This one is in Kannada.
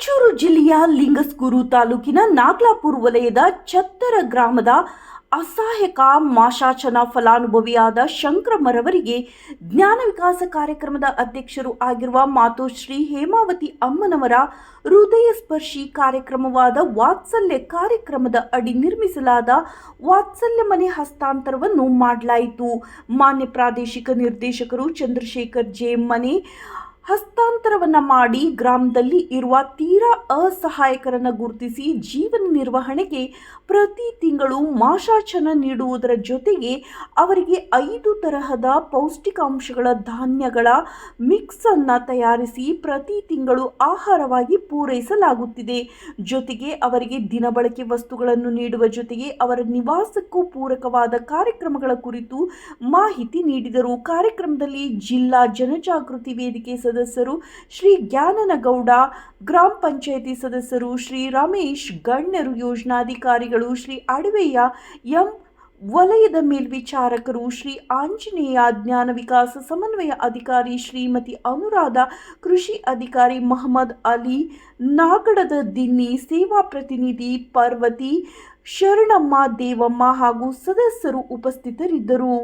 ರಾಯಚೂರು ಜಿಲ್ಲೆಯ ಲಿಂಗಸ್ಗೂರು ತಾಲೂಕಿನ ನಾಗ್ಲಾಪುರ ವಲಯದ ಛತ್ತರ ಗ್ರಾಮದ ಅಸಹಾಯಕ ಮಾಶಾಚನ ಫಲಾನುಭವಿಯಾದ ಶಂಕರಮ್ಮರವರಿಗೆ ಜ್ಞಾನ ವಿಕಾಸ ಕಾರ್ಯಕ್ರಮದ ಅಧ್ಯಕ್ಷರು ಆಗಿರುವ ಮಾತೋಶ್ರೀ ಹೇಮಾವತಿ ಅಮ್ಮನವರ ಹೃದಯ ಸ್ಪರ್ಶಿ ಕಾರ್ಯಕ್ರಮವಾದ ವಾತ್ಸಲ್ಯ ಕಾರ್ಯಕ್ರಮದ ಅಡಿ ನಿರ್ಮಿಸಲಾದ ವಾತ್ಸಲ್ಯ ಮನೆ ಹಸ್ತಾಂತರವನ್ನು ಮಾಡಲಾಯಿತು. ಮಾನ್ಯ ಪ್ರಾದೇಶಿಕ ನಿರ್ದೇಶಕರು ಚಂದ್ರಶೇಖರ್ ಜೆ ಮನೆ ಹಸ್ತಾಂತರವನ್ನ ಮಾಡಿ ಗ್ರಾಮದಲ್ಲಿ ಇರುವ ತೀರಾ ಅಸಹಾಯಕರನ್ನು ಗುರುತಿಸಿ ಜೀವನ ನಿರ್ವಹಣೆಗೆ ಪ್ರತಿ ತಿಂಗಳು ಮಾಶಾಚನ ನೀಡುವುದರ ಜೊತೆಗೆ ಅವರಿಗೆ 5 ತರಹದ ಪೌಷ್ಟಿಕಾಂಶಗಳ ಧಾನ್ಯಗಳ ಮಿಕ್ಸ್ ಅನ್ನು ತಯಾರಿಸಿ ಪ್ರತಿ ತಿಂಗಳು ಆಹಾರವಾಗಿ ಪೂರೈಸಲಾಗುತ್ತಿದೆ. ಜೊತೆಗೆ ಅವರಿಗೆ ದಿನಬಳಕೆ ವಸ್ತುಗಳನ್ನು ನೀಡುವ ಜೊತೆಗೆ ಅವರ ನಿವಾಸಕ್ಕೂ ಪೂರಕವಾದ ಕಾರ್ಯಕ್ರಮಗಳ ಕುರಿತು ಮಾಹಿತಿ ನೀಡಿದರು. ಕಾರ್ಯಕ್ರಮದಲ್ಲಿ ಜಿಲ್ಲಾ ಜನಜಾಗೃತಿ ವೇದಿಕೆ ಸದಸ್ಯರು ಶ್ರೀ ಜ್ಞಾನನಗೌಡ, ಗ್ರಾಮ ಪಂಚಾಯಿತಿ ಸದಸ್ಯರು ಶ್ರೀ ರಮೇಶ್, ಗಣ್ಯರು, ಯೋಜನಾಧಿಕಾರಿಗಳು ಶ್ರೀ ಅಡವೆಯ ಎಂ, ವಲಯದ ಮೇಲ್ವಿಚಾರಕರು ಶ್ರೀ ಆಂಜನೇಯ, ಜ್ಞಾನ ವಿಕಾಸ ಸಮನ್ವಯ ಅಧಿಕಾರಿ ಶ್ರೀಮತಿ ಅನುರಾಧ, ಕೃಷಿ ಅಧಿಕಾರಿ ಮಹಮ್ಮದ್ ಅಲಿ, ನಾಗಡದ ದಿನ್ನಿ, ಸೇವಾ ಪ್ರತಿನಿಧಿ ಪರ್ವತಿ, ಶರಣಮ್ಮ, ದೇವಮ್ಮ ಹಾಗೂ ಸದಸ್ಯರು ಉಪಸ್ಥಿತರಿದ್ದರು.